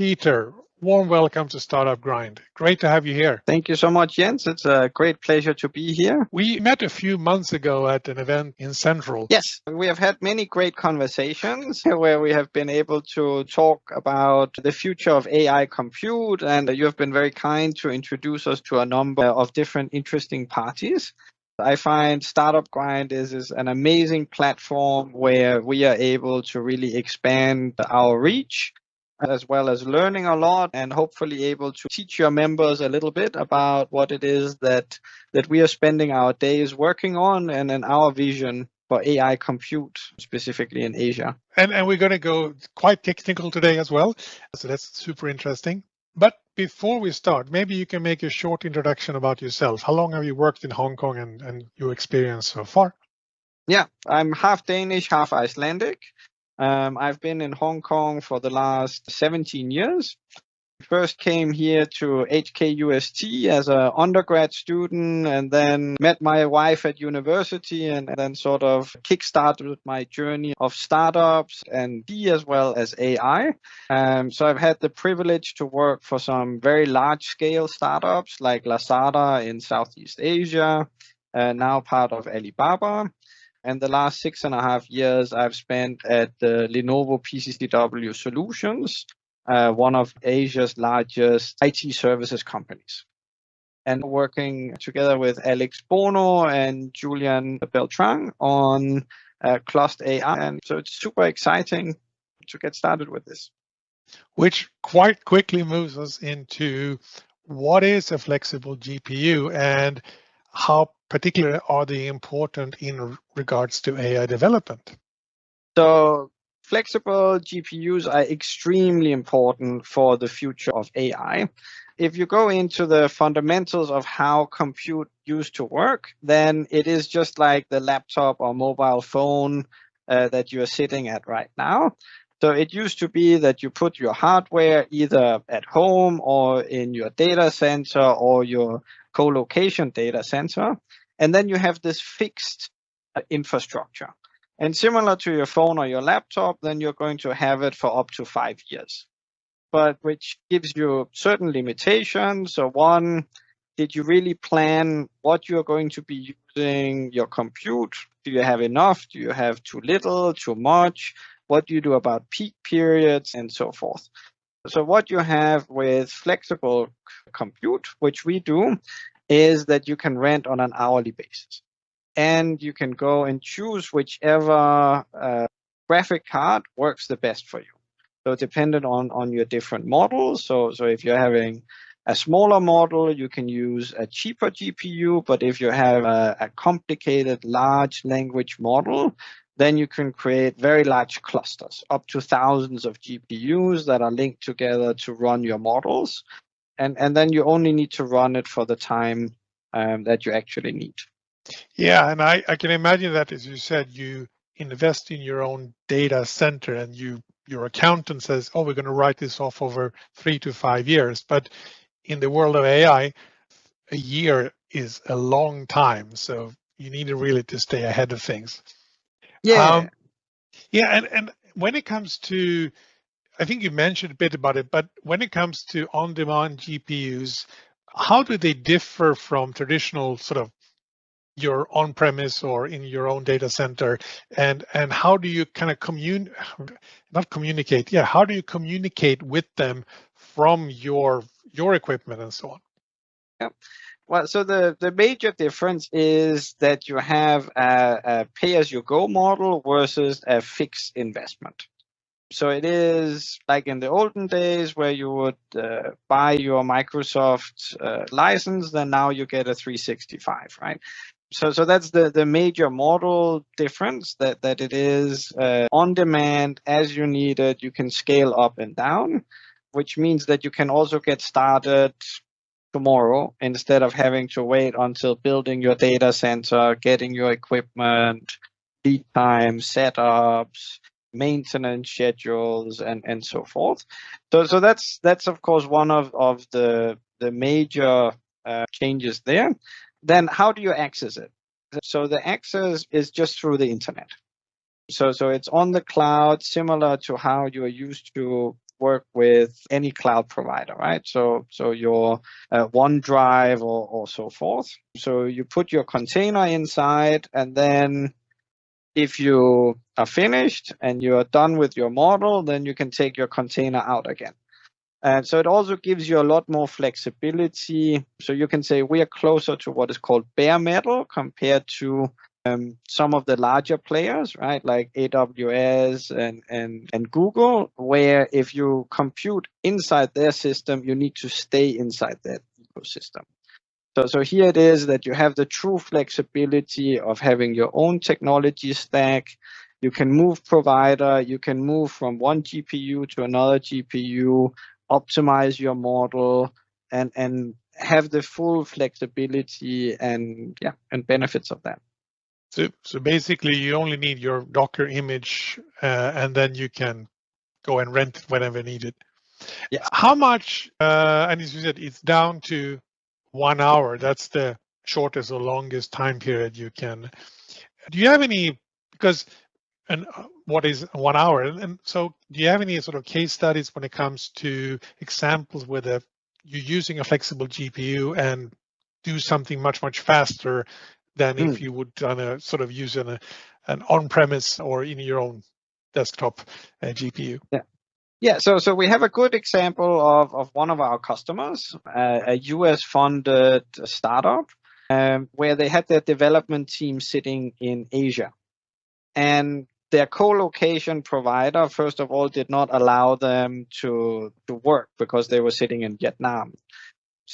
Peter, warm welcome to Startup Grind. Great to have you here. Thank you so much, Jens. It's a great pleasure to be here. We met a few months ago at an event in Central. Yes, we have had many great conversations where we have been able to talk about the future of AI compute, and you have been very kind to introduce us to a number of different interesting parties. I find Startup Grind is an amazing platform where we are able to really expand our reach, as well as learning a lot and hopefully able to teach your members a little bit about what it is that we are spending our days working on and in our vision for AI compute, specifically in Asia. And we're going to go quite technical today as well. So that's super interesting. But before we start, maybe you can make a short introduction about yourself. How long have you worked in Hong Kong and your experience so far? Yeah, I'm half Danish, half Icelandic. I've been in Hong Kong for the last 17 years. First came here to HKUST as an undergrad student, and then met my wife at university, and then sort of kickstarted my journey of startups and as well as AI. So I've had the privilege to work for some very large-scale startups like Lazada in Southeast Asia, now part of Alibaba. And the last 6.5 years I've spent at the Lenovo PCCW Solutions, one of Asia's largest IT services companies. And working together with Alex Bono and Julian Beltran on ClustAI. And so it's super exciting to get started with this. Which quite quickly moves us into what is a flexible GPU and how particularly are they important in regards to AI development? So flexible GPUs are extremely important for the future of AI. If you go into the fundamentals of how compute used to work, then it is just like the laptop or mobile phone that you are sitting at right now. So it used to be that you put your hardware either at home or in your data center or your co-location data center, and then you have this fixed infrastructure. And similar to your phone or your laptop, then you're going to have it for up to 5 years, but which gives you certain limitations. So one, did you really plan what you're going to be using your compute? Do you have enough? Do you have too little, too much? What do you do about peak periods and so forth? So what you have with flexible compute, which we do, is that you can rent on an hourly basis. And you can go and choose whichever graphic card works the best for you. So dependent on your different models. So if you're having a smaller model, you can use a cheaper GPU. But if you have a complicated large language model, then you can create very large clusters, up to thousands of GPUs that are linked together to run your models. And then you only need to run it for the time that you actually need. Yeah, and I can imagine that, as you said, you invest in your own data center and your accountant says, oh, we're going to write this off over 3 to 5 years. But in the world of AI, a year is a long time. So you need really to stay ahead of things. Yeah. And when it comes to, I think you mentioned a bit about it, but when it comes to on-demand GPUs, how do they differ from traditional sort of your on-premise or in your own data center, and how do you kind of how do you communicate with them from your equipment and so on? Yeah. Well, so the major difference is that you have a pay-as-you-go model versus a fixed investment. So it is like in the olden days where you would buy your Microsoft license, then now you get a 365, right? So that's the major model difference, that it is on demand as you need it. You can scale up and down, which means that you can also get started tomorrow instead of having to wait until building your data center, getting your equipment, lead time, setups, maintenance schedules, and so forth. So that's of course one of the major changes there. Then how do you access it? So the access is just through the internet. So it's on the cloud, similar to how you are used to work with any cloud provider, right? So your OneDrive or so forth. So you put your container inside, and then if you are finished and you are done with your model, then you can take your container out again. And so it also gives you a lot more flexibility. So you can say we are closer to what is called bare metal compared to some of the larger players, right? Like AWS and Google, where if you compute inside their system, you need to stay inside that ecosystem. So here it is that you have the true flexibility of having your own technology stack. You can move provider, you can move from one GPU to another GPU, optimize your model, and have the full flexibility and benefits of that. So basically, you only need your Docker image, and then you can go and rent it whenever needed. Yes. How much? And as you said, it's down to 1 hour. That's the shortest or longest time period you can. Do you have any? Because and what is 1 hour? And so, do you have any sort of case studies when it comes to examples where you're using a flexible GPU and do something much faster than if you would sort of use an on-premise or in your own desktop GPU? Yeah, so we have a good example of one of our customers, a US funded startup, where they had their development team sitting in Asia. And their co-location provider, first of all, did not allow them to work because they were sitting in Vietnam.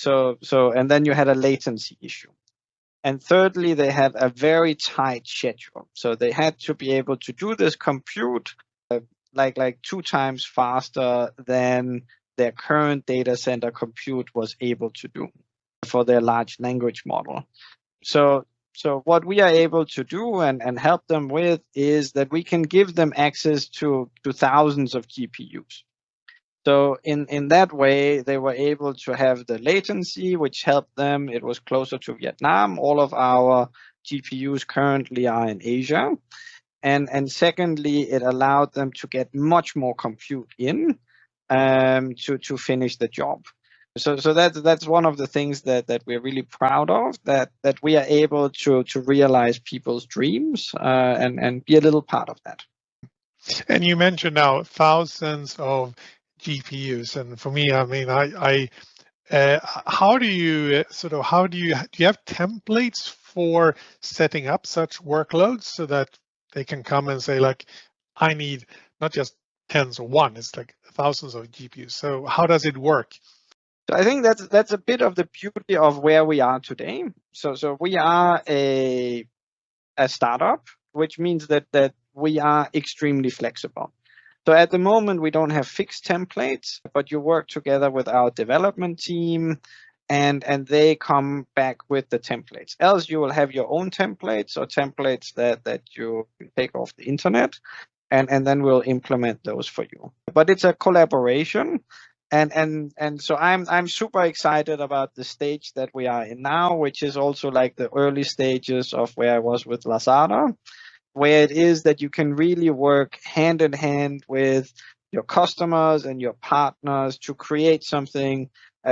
And then you had a latency issue. And thirdly, they had a very tight schedule. So they had to be able to do this compute like 2 times faster than their current data center compute was able to do for their large language model. So what we are able to do and help them with is that we can give them access to thousands of GPUs. So in that way, they were able to have the latency, which helped them. It was closer to Vietnam. All of our GPUs currently are in Asia. And secondly, it allowed them to get much more compute in to finish the job. So that's one of the things that we're really proud of, that we are able to realize people's dreams and be a little part of that. And you mentioned now thousands of GPUs, and for me, I mean, how do you do you have templates for setting up such workloads so that they can come and say, like, I need not just tens or one, it's like thousands of GPUs. So how does it work? So I think that's a bit of the beauty of where we are today. So we are a startup, which means that we are extremely flexible. So at the moment, we don't have fixed templates, but you work together with our development team, and they come back with the templates. Else you will have your own templates or templates that you take off the internet, and then we'll implement those for you. But it's a collaboration. And so I'm super excited about the stage that we are in now, which is also like the early stages of where I was with Lazada, where it is that you can really work hand in hand with your customers and your partners to create something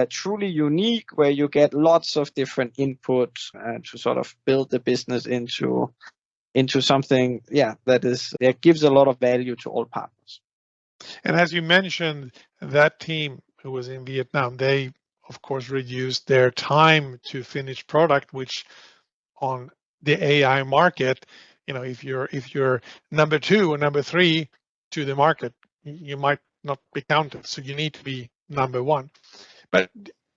truly unique, where you get lots of different inputs to sort of build the business into something, that gives a lot of value to all partners. And as you mentioned, that team who was in Vietnam, they of course reduced their time to finish product, which on the AI market, if you're number 2 or number 3 to the market, you might not be counted. So you need to be number 1. But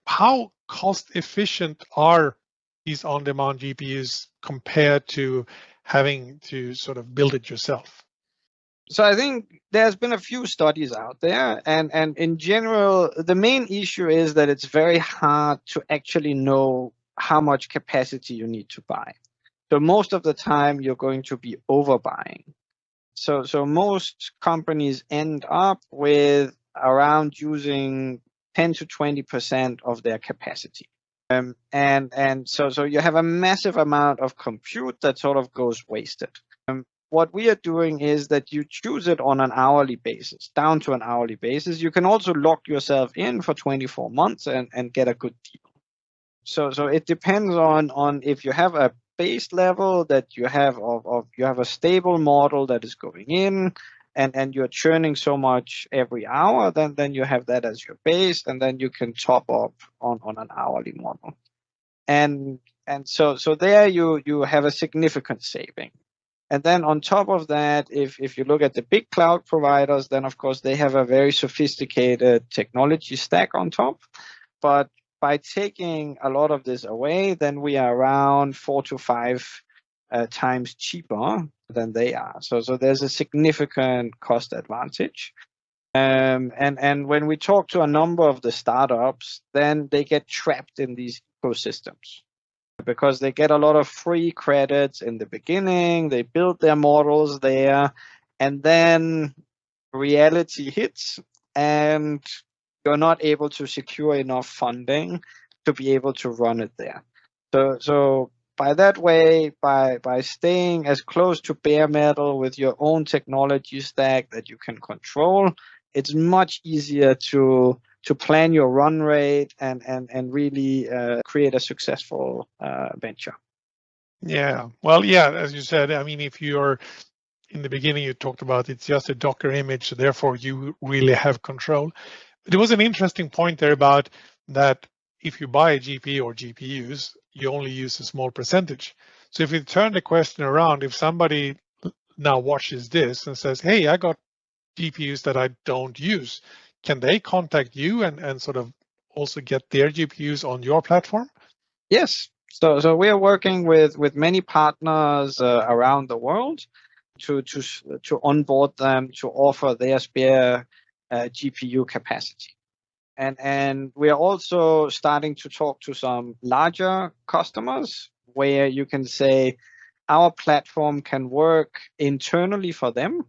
how cost efficient are these on-demand GPUs compared to having to sort of build it yourself? So I think there's been a few studies out there, and in general, the main issue is that it's very hard to actually know how much capacity you need to buy. So most of the time, you're going to be overbuying. So most companies end up with around using 10 to 20% of their capacity. And so you have a massive amount of compute that sort of goes wasted. what we are doing is that you choose it on an hourly basis, down to an hourly basis. You can also lock yourself in for 24 months and get a good deal. So it depends on if you have a base level that you have you have a stable model that is going in, and you're churning so much every hour, then you have that as your base, and then you can top up on an hourly model. And so there you have a significant saving. And then on top of that, if you look at the big cloud providers, then of course they have a very sophisticated technology stack on top. But by taking a lot of this away, then we are around 4 to 5 times cheaper than they are. So there's a significant cost advantage. And when we talk to a number of the startups, then they get trapped in these ecosystems because they get a lot of free credits in the beginning. They build their models there, and then reality hits, and you're not able to secure enough funding to be able to run it there. So by that way, by staying as close to bare metal with your own technology stack that you can control, it's much easier to plan your run rate and really create a successful venture. Yeah, well, yeah, as you said, I mean, if you're in the beginning, you talked about it's just a Docker image, so therefore you really have control. There was an interesting point there about that if you buy a GPU or GPUs, you only use a small percentage. So if you turn the question around, if somebody now watches this and says, hey, I got GPUs that I don't use, can they contact you and sort of also get their GPUs on your platform? Yes. So we are working with many partners around the world to onboard them to offer their spare GPU capacity. And we are also starting to talk to some larger customers where you can say our platform can work internally for them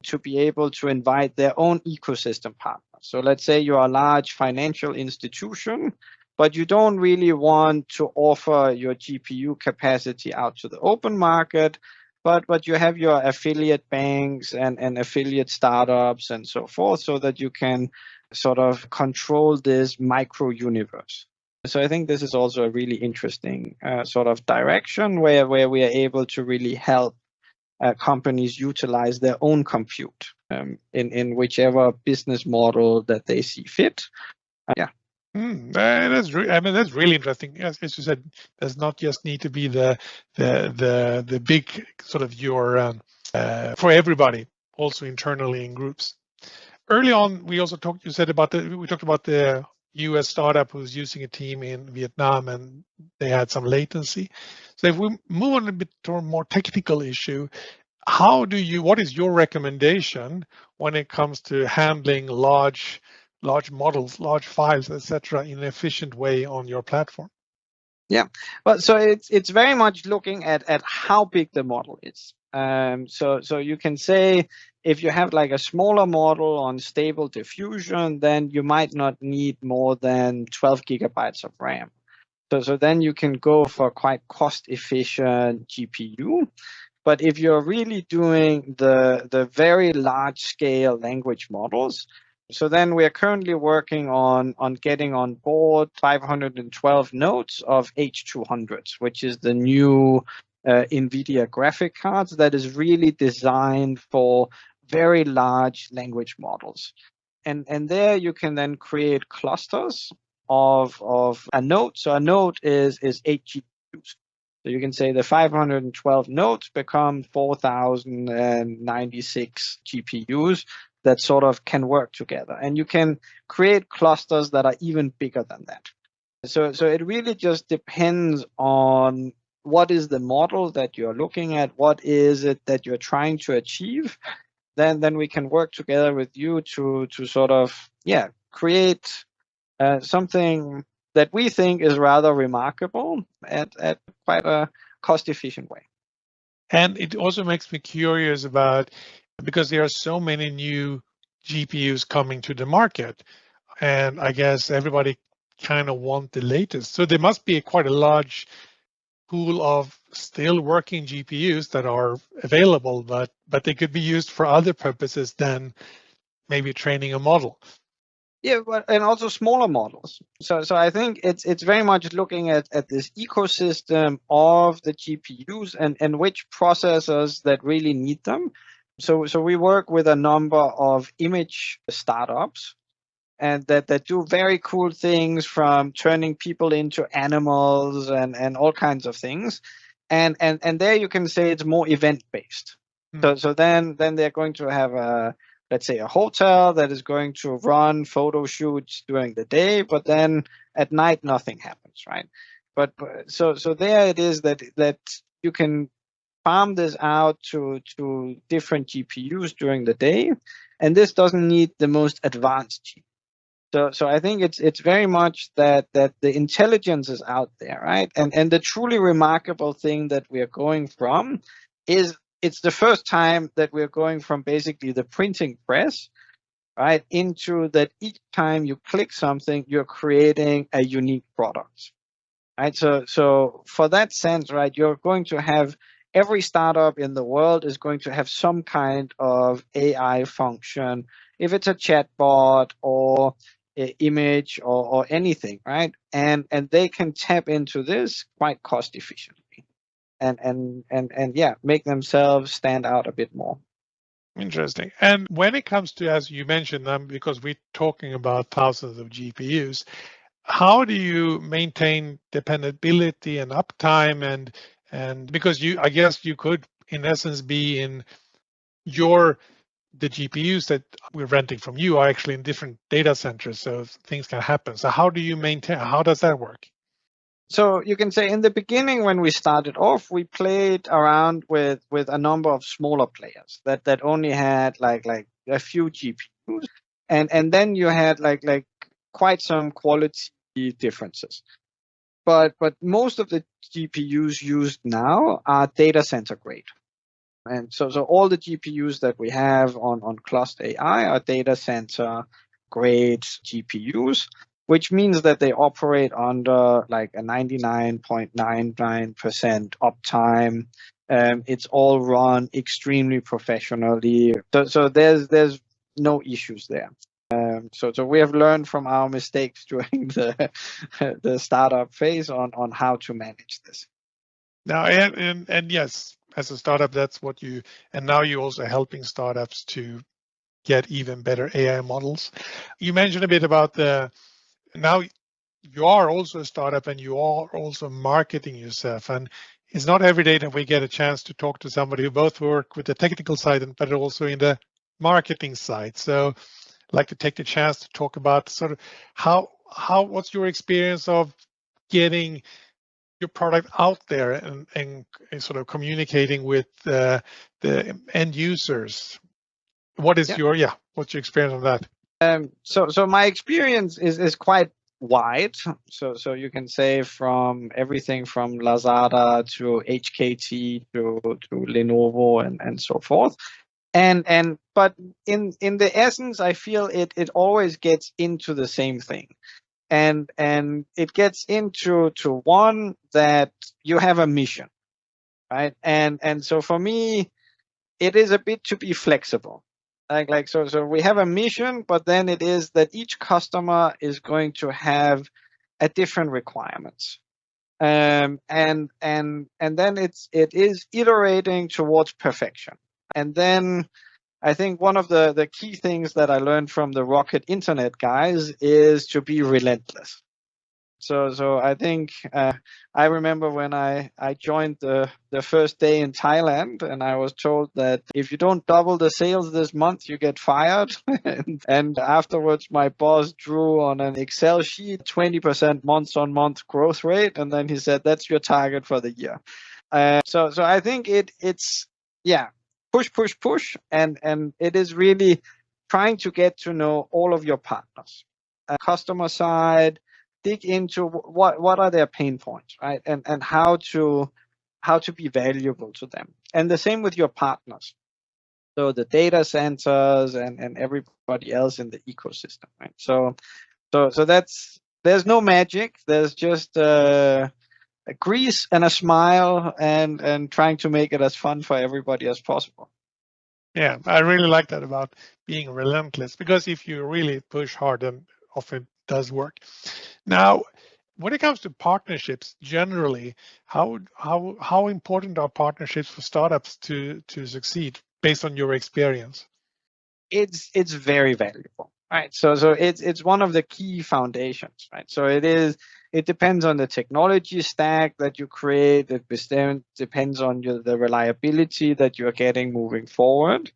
to be able to invite their own ecosystem partners. So let's say you're a large financial institution, but you don't really want to offer your GPU capacity out to the open market, but you have your affiliate banks and affiliate startups and so forth, so that you can sort of control this micro universe. So I think this is also a really interesting sort of direction where we are able to really help companies utilize their own compute in whichever business model that they see fit. Yeah. That's I mean, that's really interesting. As you said, does not just need to be the big sort of your for everybody, also internally in groups. Early on, we also talked. You said about we talked about the U.S. startup who's using a team in Vietnam and they had some latency. So if we move on a bit to a more technical issue, what is your recommendation when it comes to handling large models, large files, etc., in an efficient way on your platform? Yeah, well, so it's very much looking at how big the model is. So you can say if you have like a smaller model on stable diffusion, then you might not need more than 12 gigabytes of RAM. So then you can go for quite cost efficient GPU. But if you're really doing the very large scale language models, so then we are currently working on getting on board 512 nodes of H200s, which is the new NVIDIA graphic cards that is really designed for very large language models. And there you can then create clusters of a node. So a node is 8 GPUs. So you can say the 512 nodes become 4,096 GPUs that sort of can work together. And you can create clusters that are even bigger than that. So it really just depends on what is the model that you're looking at, what is it that you're trying to achieve. Then we can work together with you to sort of, create something that we think is rather remarkable at quite a cost-efficient way. And it also makes me curious about, because there are so many new GPUs coming to the market, and I guess everybody kind of want the latest. So there must be quite a large pool of still working GPUs that are available, but they could be used for other purposes than maybe training a model. Yeah, but and also smaller models. So I think it's very much looking at this ecosystem of the GPUs and which processors that really need them. So we work with a number of image startups and that do very cool things, from turning people into animals and all kinds of things. And there you can say it's more event based. So then they're going to have let's say a hotel that is going to run photo shoots during the day, but then at night nothing happens, right? But so there it is that you can farm this out to different GPUs during the day, and this doesn't need the most advanced GPU. So I think it's very much that the intelligence is out there, right? And the truly remarkable thing that we are going from is it's the first time that we're going from basically the printing press, right, into that each time you click something, you're creating a unique product, right? So for that sense, right, you're going to have every startup in the world is going to have some kind of AI function, if it's a chatbot or an image or anything, right? And they can tap into this quite cost efficiently. And yeah, make themselves stand out a bit more. Interesting. And when it comes to, as you mentioned, because we're talking about thousands of GPUs, how do you maintain dependability and uptime? And because I guess you could, in essence, be in the GPUs that we're renting from you are actually in different data centers, so things can happen. So how do you maintain? How does that work? So you can say in the beginning, when we started off, we played around with a number of smaller players that only had like a few GPUs, and then you had like quite some quality differences. But most of the GPUs used now are data center grade. And so all the GPUs that we have on ClustAI are data center grade GPUs, which means that they operate under like a 99.99% uptime. It's all run extremely professionally. So there's no issues there. So we have learned from our mistakes during the startup phase on how to manage this. Now, and yes, as a startup, that's what and now you're also helping startups to get even better AI models. You mentioned a bit about now you are also a startup and you are also marketing yourself. And it's not every day that we get a chance to talk to somebody who both work with the technical side but also in the marketing side. So I'd like to take the chance to talk about sort of what's your experience of getting your product out there and sort of communicating with the end users. What's your experience on that? So my experience is quite wide. So you can say from everything from Lazada to HKT to Lenovo and so forth. But in the essence, I feel it always gets into the same thing. And it gets into one that you have a mission, right? And so for me, it is a bit to be flexible. So we have a mission, but then it is that each customer is going to have a different requirements. And then it is iterating towards perfection. And then I think one of the key things that I learned from the Rocket Internet guys is to be relentless. So I think I remember when I joined the first day in Thailand, and I was told that if you don't double the sales this month, you get fired. and afterwards, my boss drew on an Excel sheet 20% month-on-month growth rate, and then he said, "That's your target for the year." So I think it's push, and it is really trying to get to know all of your partners, customer side. Dig into what are their pain points, right? And how to be valuable to them. And the same with your partners. So the data centers and everybody else in the ecosystem, right? So there's no magic. There's just grease and a smile, and trying to make it as fun for everybody as possible. Yeah, I really like that about being relentless, because if you really push hard, then often it does work. Now, when it comes to partnerships generally, how important are partnerships for startups to succeed based on your experience? It's very valuable, right? So it's one of the key foundations, right? So it depends on the technology stack that you create. It depends on the reliability that you're getting moving forward,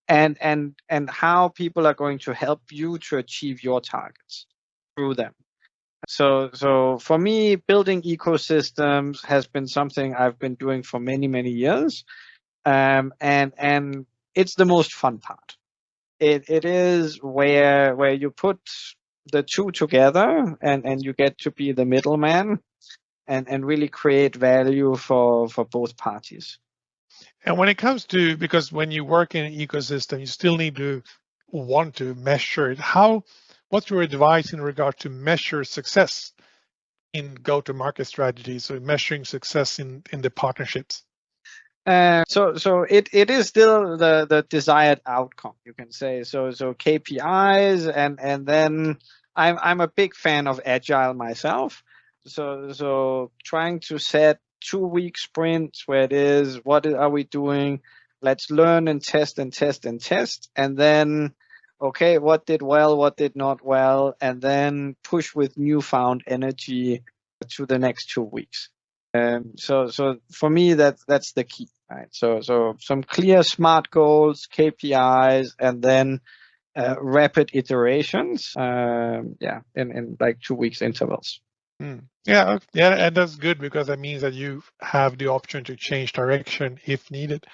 and how people are going to help you to achieve your targets through them. So for me, building ecosystems has been something I've been doing for many years, and it's the most fun part. It is where you put the two together, and you get to be the middleman, and really create value for both parties. And when it comes to, because when you work in an ecosystem, you still need to want to measure it. What's your advice in regard to measure success in go-to-market strategies, or measuring success in the partnerships? So it is still the desired outcome, you can say. So KPIs, and then I'm a big fan of agile myself. So trying to set 2 week sprints where it is, what are we doing? Let's learn and test and test and test, and then okay, what did well, what did not well, and then push with newfound energy to the next 2 weeks. So for me, that's the key, right? So some clear smart goals, KPIs, and then rapid iterations. In like 2 weeks intervals. Yeah, yeah, and that's good, because that means that you have the option to change direction if needed.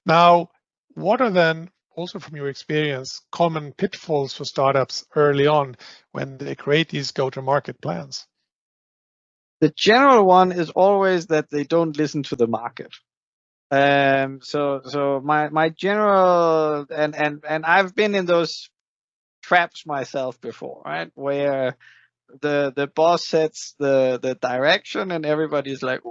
Now, what are then, also from your experience, common pitfalls for startups early on when they create these go-to-market plans? The general one is always that they don't listen to the market. So my general, and I've been in those traps myself before, right? Where the boss sets the direction, and everybody's like,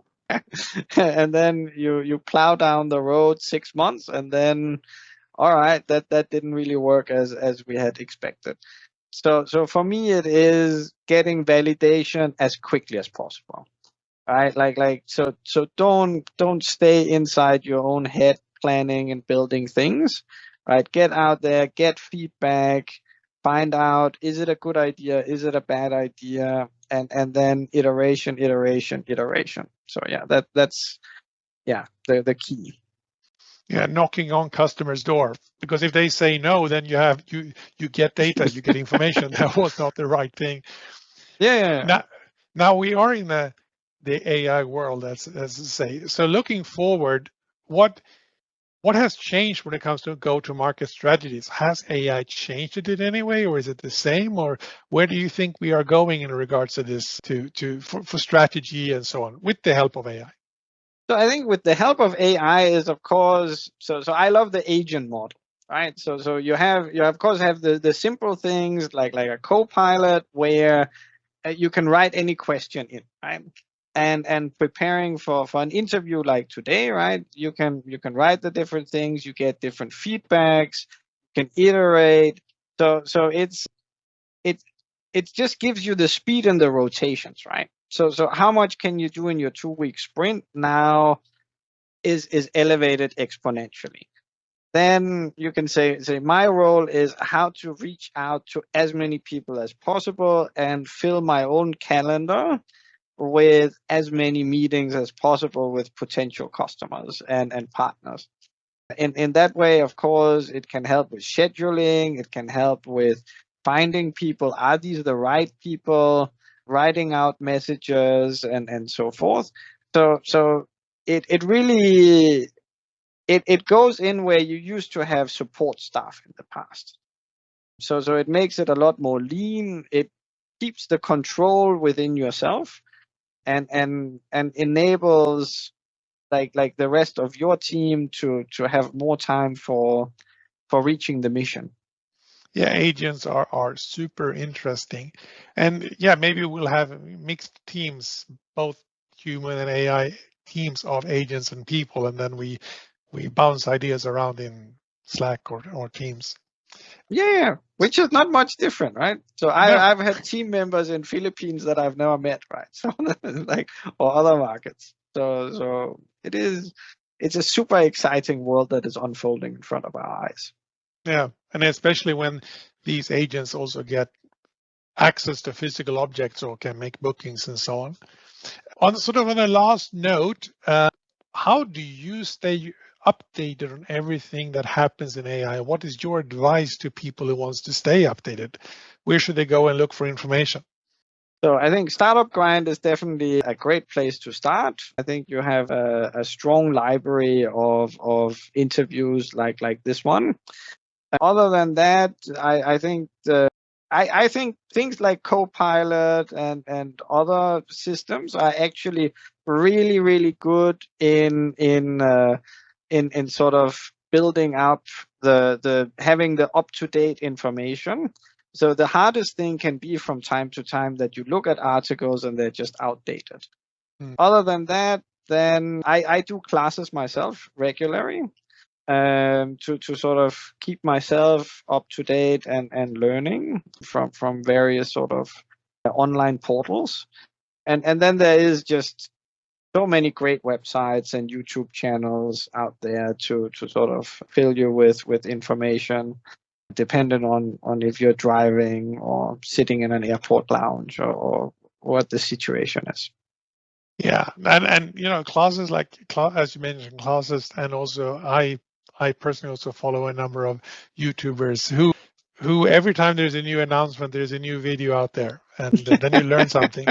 and then you plow down the road 6 months, and then all right, that didn't really work as we had expected. So for me, it is getting validation as quickly as possible, right? So don't stay inside your own head planning and building things, right? Get out there, get feedback, find out, is it a good idea, is it a bad idea, and then iteration. So yeah, that's the key. Yeah, knocking on customers' door, because if they say no, then you get data, you get information that was not the right thing. Yeah. Now we are in the AI world, as to say. So looking forward, what has changed when it comes to go-to-market strategies? Has AI changed it in any way, or is it the same? Or where do you think we are going in regards to this, for strategy and so on, with the help of AI? So I think with the help of AI is, of course, so I love the agent model, right? So you of course have the simple things like a co-pilot where you can write any question in, right? And preparing for an interview like today, right? You can write the different things, you get different feedbacks, you can iterate. So it just gives you the speed and the rotations, right? So how much can you do in your 2 week sprint now is elevated exponentially. Then you can say my role is how to reach out to as many people as possible and fill my own calendar with as many meetings as possible with potential customers and partners. In that way, of course, it can help with scheduling, it can help with finding people, are these the right people, writing out messages, and so forth. So it really it goes in where you used to have support staff in the past. So it makes it a lot more lean. It keeps the control within yourself, and enables like the rest of your team to have more time for reaching the mission. Yeah, agents are super interesting. And yeah, maybe we'll have mixed teams, both human and AI teams of agents and people, and then we bounce ideas around in Slack or Teams. Yeah, which is not much different, right? So No. I've had team members in Philippines that I've never met, right? So like, or other markets. So it's a super exciting world that is unfolding in front of our eyes. Yeah, and especially when these agents also get access to physical objects or can make bookings and so on. On a last note, how do you stay updated on everything that happens in AI? What is your advice to people who wants to stay updated? Where should they go and look for information? So I think Startup Grind is definitely a great place to start. I think you have a strong library of interviews like this one. Other than that, I think I think things like Copilot and other systems are actually really good in sort of building up the having the up-to-date information. So the hardest thing can be from time to time that you look at articles and they're just outdated. Other than that, then I do classes myself regularly to sort of keep myself up to date and learning from various sort of online portals. And then there is just so many great websites and YouTube channels out there to sort of fill you with information, depending on if you're driving or sitting in an airport lounge or what the situation is. Yeah, and you know, classes like as you mentioned, classes, and also I personally also follow a number of YouTubers who every time there's a new announcement, there's a new video out there, and then you learn something.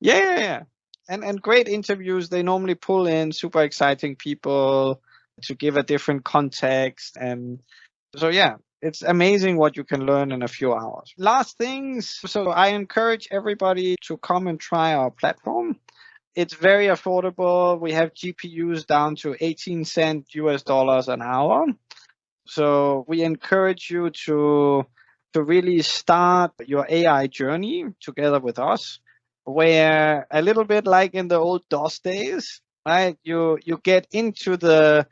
Yeah. And great interviews. They normally pull in super exciting people to give a different context. And so, yeah, it's amazing what you can learn in a few hours. Last things. So I encourage everybody to come and try our platform. It's very affordable. We have GPUs down to 18 cents US dollars an hour. So we encourage you to really start your AI journey together with us, where a little bit like in the old DOS days, right? You get into the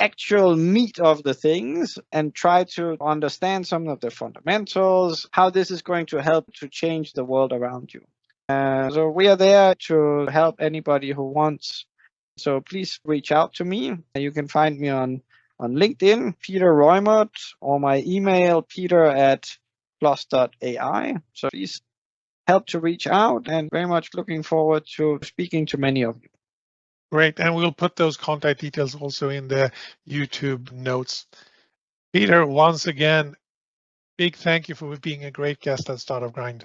actual meat of the things and try to understand some of the fundamentals, how this is going to help to change the world around you. So we are there to help anybody who wants. So please reach out to me. You can find me on LinkedIn, Peter Reumert, or my email, peter@plus.ai. So please help to reach out, and very much looking forward to speaking to many of you. Great, and we'll put those contact details also in the YouTube notes. Peter, once again, big thank you for being a great guest at Startup Grind.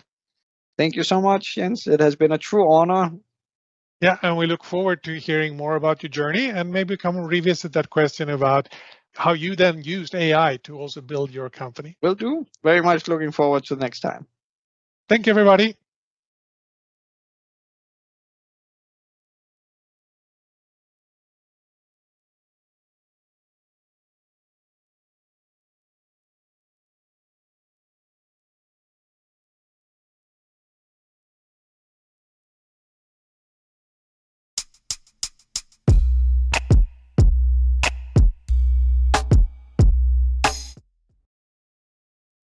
Thank you so much, Jens. It has been a true honor. Yeah, and we look forward to hearing more about your journey and maybe come and revisit that question about how you then used AI to also build your company. Will do. Very much looking forward to next time. Thank you, everybody.